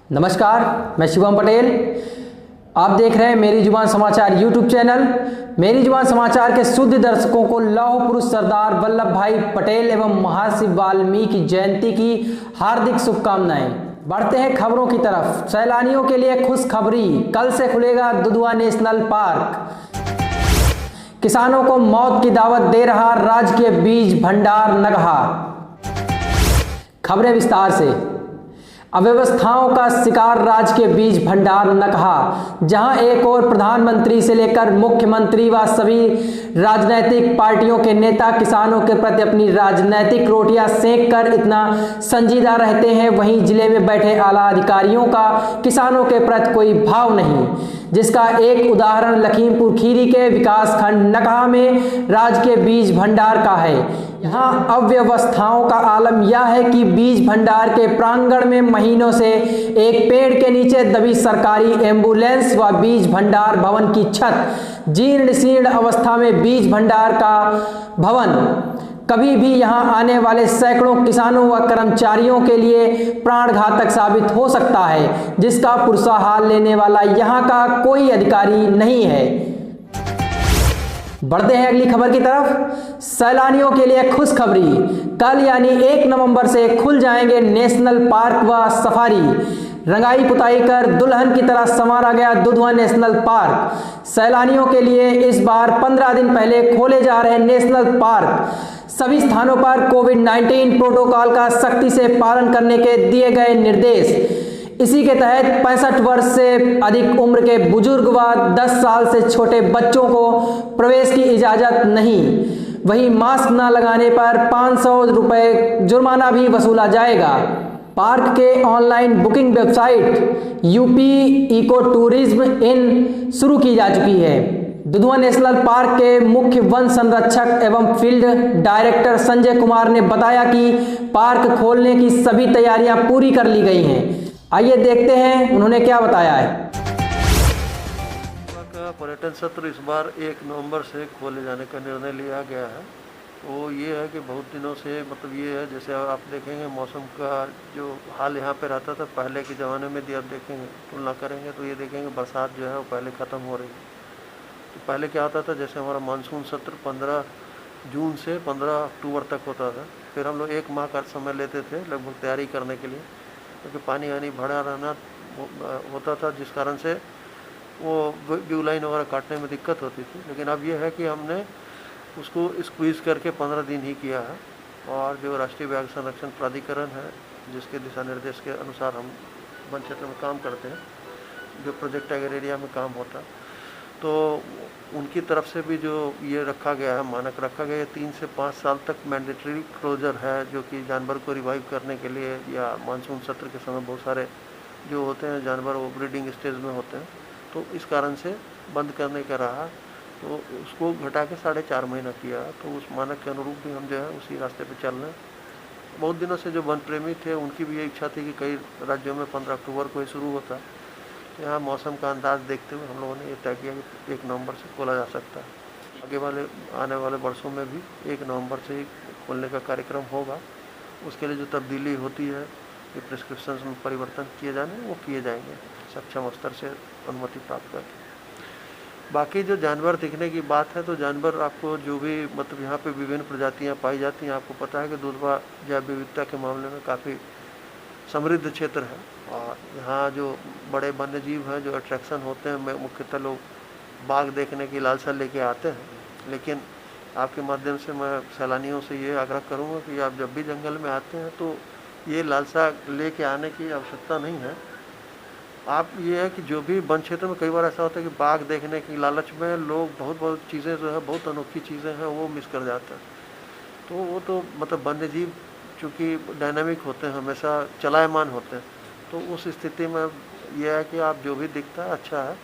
नमस्कार, मैं शिवम पटेल। आप देख रहे हैं मेरी जुबान समाचार यूट्यूब चैनल। मेरी जुबान समाचार के शुद्ध दर्शकों को लौह पुरुष सरदार वल्लभ भाई पटेल एवं महर्षि वाल्मीकि जयंती की हार्दिक शुभकामनाएं। बढ़ते हैं खबरों की तरफ। सैलानियों के लिए खुशखबरी, कल से खुलेगा दुधवा नेशनल पार्क। किसानों को मौत की दावत दे रहा राजकीय बीज भंडार नगहा। खबरें विस्तार से। अव्यवस्थाओं का शिकार राजकीय बीज भंडार नगहा, जहां एक और प्रधानमंत्री से लेकर मुख्यमंत्री व सभी राजनीतिक पार्टियों के नेता किसानों के प्रति अपनी राजनीतिक रोटियां सेंक कर इतना संजीदा रहते हैं, वहीं जिले में बैठे आला अधिकारियों का किसानों के प्रति कोई भाव नहीं, जिसका एक उदाहरण लखीमपुर खीरी के विकासखंड नगहा में राजकीय बीज भंडार का है। यहाँ अव्यवस्थाओं का आलम यह है कि बीज भंडार के प्रांगण में महीनों से एक पेड़ के नीचे दबी सरकारी एम्बुलेंस व बीज भंडार भवन की छत जीर्ण शीर्ण अवस्था में बीज भंडार का भवन कभी भी यहां आने वाले सैकड़ों किसानों व कर्मचारियों के लिए प्राणघातक साबित हो सकता है, जिसका पुरस्कार लेने वाला यहां का कोई अधिकारी नहीं है। बढ़ते हैं अगली खबर की तरफ। सैलानियों के लिए खुशखबरी, कल यानी 1 नवंबर से खुल जाएंगे नेशनल पार्क व सफारी। रंगाई पुताई कर दुल्हन की तरह संवारा गया दुधवा नेशनल पार्क। सैलानियों के लिए इस बार 15 दिन पहले खोले जा रहे नेशनल पार्क सभी स्थानों पर कोविड-19 प्रोटोकॉल का सख्ती से पालन करने के दिए गए निर्देश। इसी के तहत 65 वर्ष से अधिक उम्र के बुजुर्ग व 10 साल से छोटे बच्चों को प्रवेश की इजाजत नहीं। वहीं मास्क न लगाने पर 500 रुपये जुर्माना भी वसूला जाएगा। पार्क के online booking website UP eco tourism in शुरू की जा चुकी है। दुधवा नेशनल पार्क के मुख्य वन संरक्षक एवं फील्ड डायरेक्टर संजय कुमार ने बताया कि पार्क खोलने की सभी तैयारियां पूरी कर ली गई हैं। आइए देखते हैं उन्होंने क्या बताया है। पर्यटन सत्र इस बार 1 नवंबर से खोले जाने का निर्णय लिया गया है। वो ये है कि बहुत दिनों से ये है, जैसे आप देखेंगे मौसम का जो हाल यहाँ पे रहता था पहले के ज़माने में, यदि आप देखेंगे तुलना करेंगे तो ये देखेंगे बरसात जो है वो पहले ख़त्म हो रही है। तो पहले क्या होता था, जैसे हमारा मानसून सत्र 15 जून से 15 अक्टूबर तक होता था। फिर हम लोग 1 माह का समय लेते थे लगभग तैयारी करने के लिए, क्योंकि पानी यानी भरा रहना होता था, जिस कारण से वो ड्यू लाइन वगैरह काटने में दिक्कत होती थी। लेकिन अब ये है कि हमने उसको स्क्वीज़ करके 15 दिन ही किया है। और जो राष्ट्रीय व्याघ्र संरक्षण प्राधिकरण है, जिसके दिशा निर्देश के अनुसार हम वन क्षेत्र में काम करते हैं, जो प्रोजेक्ट टाइगर एरिया में काम होता है, तो उनकी तरफ से भी जो ये रखा गया है, मानक रखा गया है, 3 से 5 साल तक मैंडेटरी क्लोजर है, जो कि जानवर को रिवाइव करने के लिए, या मानसून सत्र के समय बहुत सारे जो होते हैं जानवर वो ब्रीडिंग स्टेज में होते हैं, तो इस कारण से बंद करने का रहा, तो उसको घटा के 4.5 महीना किया। तो उस मानक के अनुरूप भी हम जो है उसी रास्ते पे चल रहे हैं। बहुत दिनों से जो वन प्रेमी थे उनकी भी ये इच्छा थी कि कई राज्यों में 15 अक्टूबर को ही शुरू होता। यहाँ मौसम का अंदाज देखते हुए हम लोगों ने ये तय किया कि 1 नवंबर से खोला जा सकता है। आगे आने वाले वर्षों में भी 1 नवंबर से ही खोलने का कार्यक्रम होगा। उसके लिए जो तब्दीली होती है, ये प्रिस्क्रिप्शन में परिवर्तन किए जाने वो किए जाएंगे सक्षम स्तर से अनुमति प्राप्त करके। बाकी जो जानवर दिखने की बात है, तो जानवर आपको जो भी यहाँ पे विभिन्न प्रजातियाँ पाई जाती हैं। आपको पता है कि दुधवा जैव विविधता के मामले में काफ़ी समृद्ध क्षेत्र है, और यहाँ जो बड़े वन्य जीव हैं, जो अट्रैक्शन होते हैं, मुख्यतः लोग बाघ देखने की लालसा लेके आते हैं। लेकिन आपके माध्यम से मैं सैलानियों से ये आग्रह करूँगा कि आप जब भी जंगल में आते हैं तो ये लालसा लेके आने की आवश्यकता नहीं है। आप ये है कि जो भी वन क्षेत्र में कई बार ऐसा होता है कि बाघ देखने की लालच में लोग बहुत चीज़ें जो है, बहुत अनोखी चीज़ें हैं, वो मिस कर जाते हैं। तो वो तो वन्य जीव चूँकि डायनामिक होते हैं, हमेशा चलायमान होते हैं, तो उस स्थिति में यह है कि आप जो भी दिखता है अच्छा है।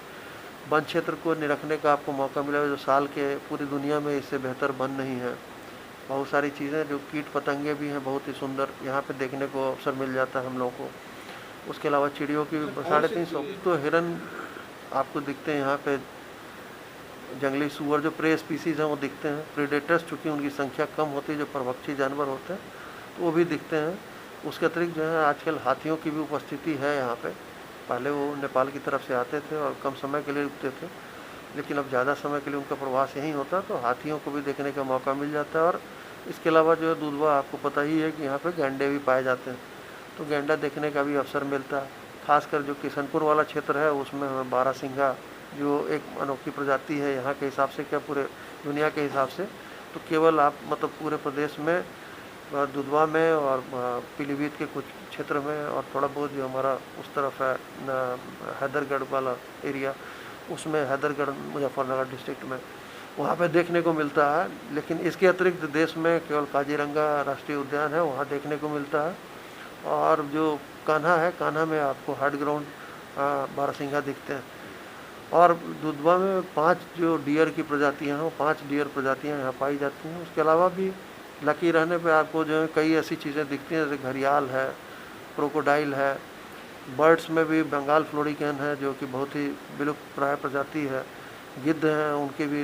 वन क्षेत्र को निरखने का आपको मौका मिलेगा, जो साल के पूरी दुनिया में इससे बेहतर वन नहीं है। बहुत सारी चीज़ें जो कीट पतंगे भी हैं बहुत ही सुंदर यहाँ पे देखने को अवसर मिल जाता है हम लोगों को। उसके अलावा चिड़ियों की 350 तो हिरन आपको दिखते हैं यहाँ पे। जंगली सूअर जो प्रे स्पीसीज़ हैं वो दिखते हैं। प्रेडेटर्स चूँकि उनकी संख्या कम होती है, जो परभक्षी जानवर होते हैं, तो वो भी दिखते हैं। उसके अतिरिक्त जो है आजकल हाथियों की भी उपस्थिति है यहाँ पे। पहले वो नेपाल की तरफ से आते थे और कम समय के लिए रुकते थे, लेकिन अब ज़्यादा समय के लिए उनका प्रवास यहीं होता है, तो हाथियों को भी देखने का मौका मिल जाता है। और इसके अलावा जो है दुधवा, आपको पता ही है कि यहाँ पे गैंडे भी पाए जाते हैं, तो गैंडा देखने का भी अवसर मिलता है। खासकर जो किशनपुर वाला क्षेत्र है उसमें हमें बारहसिंगा, जो एक अनोखी प्रजाति है यहाँ के हिसाब से, क्या पूरे दुनिया के हिसाब से, तो केवल आप मतलब पूरे प्रदेश में दुधवा में और पीलीभीत के कुछ क्षेत्र में और थोड़ा बहुत जो हमारा उस तरफ है हैदरगढ़ वाला एरिया, उसमें हैदरगढ़ मुजफ्फरनगर डिस्ट्रिक्ट में वहाँ पे देखने को मिलता है। लेकिन इसके अतिरिक्त देश में केवल काजीरंगा राष्ट्रीय उद्यान है, वहाँ देखने को मिलता है। और जो कान्हा है, कान्हा में आपको हार्ड ग्राउंड बारहसिंगा दिखते हैं। और दुधवा में 5 जो डियर की प्रजातियाँ हैं, वो 5 डियर प्रजातियाँ यहाँ पाई जाती हैं। उसके अलावा भी लकी रहने पे आपको जो है कई ऐसी चीज़ें दिखती हैं, जैसे घड़ियाल है, क्रोकोडाइल है, बर्ड्स में भी बंगाल फ्लोरिकन है जो कि बहुत ही विलुप्त प्राय प्रजाति है, गिद्ध हैं, उनके भी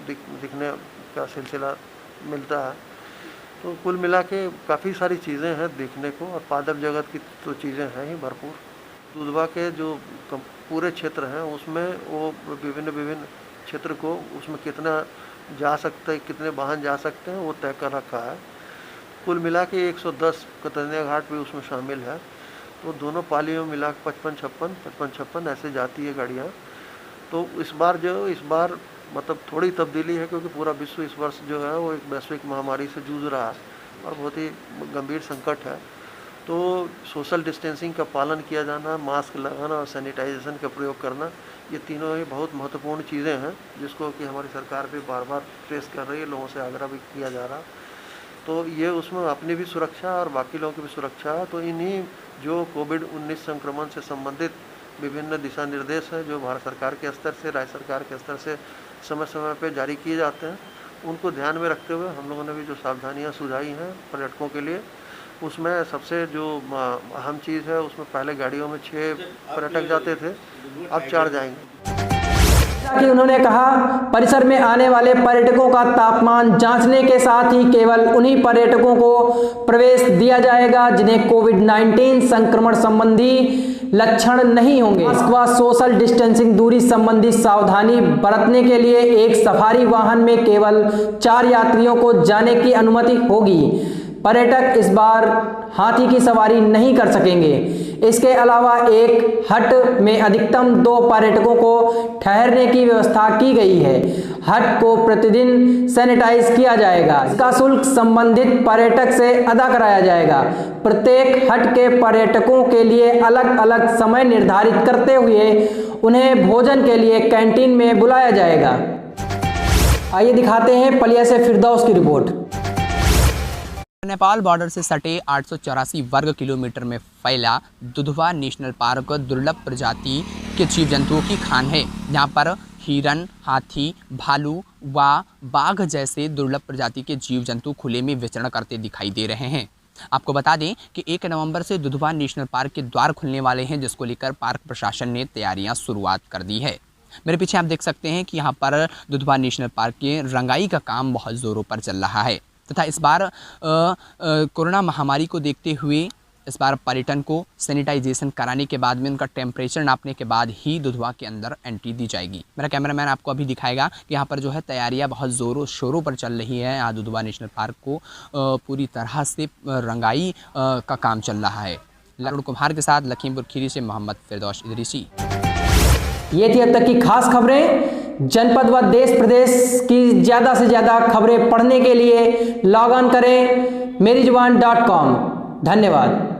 दिखने का सिलसिला मिलता है। तो कुल मिला के काफ़ी सारी चीज़ें हैं देखने को, और पादप जगत की तो चीज़ें हैं ही भरपूर। दुधवा के जो पूरे क्षेत्र हैं उसमें वो विभिन्न क्षेत्र को उसमें कितना जा सकते हैं, कितने वाहन जा सकते हैं, वो तय कर रखा है। कुल मिला के 110 कतरनिया घाट भी उसमें शामिल है। तो दोनों पालियों मिला के 55-56 ऐसे जाती है गाड़ियाँ। तो इस बार मतलब थोड़ी तब्दीली है, क्योंकि पूरा विश्व इस वर्ष जो है वो एक वैश्विक महामारी से जूझ रहा है और बहुत ही गंभीर संकट है। तो सोशल डिस्टेंसिंग का पालन किया जाना, मास्क लगाना और सैनिटाइजेशन का प्रयोग करना, ये तीनों ही बहुत महत्वपूर्ण चीज़ें हैं, जिसको कि हमारी सरकार भी बार बार प्रेस कर रही है, लोगों से आग्रह भी किया जा रहा। तो ये उसमें अपनी भी सुरक्षा और बाकी लोगों की भी सुरक्षा है। तो इन्हीं जो कोविड-19 संक्रमण से संबंधित विभिन्न दिशा निर्देश हैं जो भारत सरकार के स्तर से, राज्य सरकार के स्तर से समय समय पर जारी किए जाते हैं, उनको ध्यान में रखते हुए हम लोगों ने भी जो सावधानियाँ सुझाई हैं पर्यटकों के लिए, उसमें सबसे जो अहम चीज़ है, उसमें पहले गाड़ियों में 6 पर्यटक जाते थे, अब 4 जाएंगे। कि उन्होंने कहा, परिसर में आने वाले पर्यटकों का तापमान जांचने के साथ ही केवल उन्हीं पर्यटकों को प्रवेश दिया जाएगा जिन्हें कोविड-19 संक्रमण संबंधी लक्षण नहीं होंगे। मास्क व सोशल डिस्टेंसिंग दूरी संबंधी सावधानी बरतने के लिए एक सफारी वाहन में केवल 4 यात्रियों को जाने की अनुमति होगी। पर्यटक इस बार हाथी की सवारी नहीं कर सकेंगे। इसके अलावा एक हट में अधिकतम 2 पर्यटकों को ठहरने की व्यवस्था की गई है। हट को प्रतिदिन सैनिटाइज किया जाएगा। इसका शुल्क संबंधित पर्यटक से अदा कराया जाएगा। प्रत्येक हट के पर्यटकों के लिए अलग अलग समय निर्धारित करते हुए उन्हें भोजन के लिए कैंटीन में बुलाया जाएगा। आइए दिखाते हैं पलिया से फिरदौस की रिपोर्ट। नेपाल बॉर्डर से सटे 884 वर्ग किलोमीटर में फैला दुधवा नेशनल पार्क दुर्लभ प्रजाति के जीव जंतुओं की खान है, जहां पर हिरन, हाथी, भालू व बाघ जैसे दुर्लभ प्रजाति के जीव जंतु खुले में विचरण करते दिखाई दे रहे हैं। आपको बता दें कि 1 नवंबर से दुधवा नेशनल पार्क के द्वार खुलने वाले हैं, जिसको लेकर पार्क प्रशासन ने तैयारियां शुरुआत कर दी है। मेरे पीछे आप देख सकते हैं कि यहाँ पर दुधवा नेशनल पार्क के रंगाई का काम बहुत ज़ोरों पर चल रहा है, तथा इस बार कोरोना महामारी को देखते हुए इस बार पर्यटन को सैनिटाइजेशन कराने के बाद में उनका टेम्परेचर नापने के बाद ही दुधवा के अंदर एंट्री दी जाएगी। मेरा कैमरामैन आपको अभी दिखाएगा कि यहाँ पर जो है तैयारियाँ बहुत ज़ोरों शोरों पर चल रही है। यहाँ दुधवा नेशनल पार्क को पूरी तरह से रंगाई का काम चल रहा है। अरुण कुमार के साथ लखीमपुर खीरी से मोहम्मद फिरदौस इदरीसी। ये थी अब तक की खास खबरें। जनपद व देश प्रदेश की ज़्यादा से ज़्यादा खबरें पढ़ने के लिए लॉग ऑन करें मेरीजुबान.com। धन्यवाद।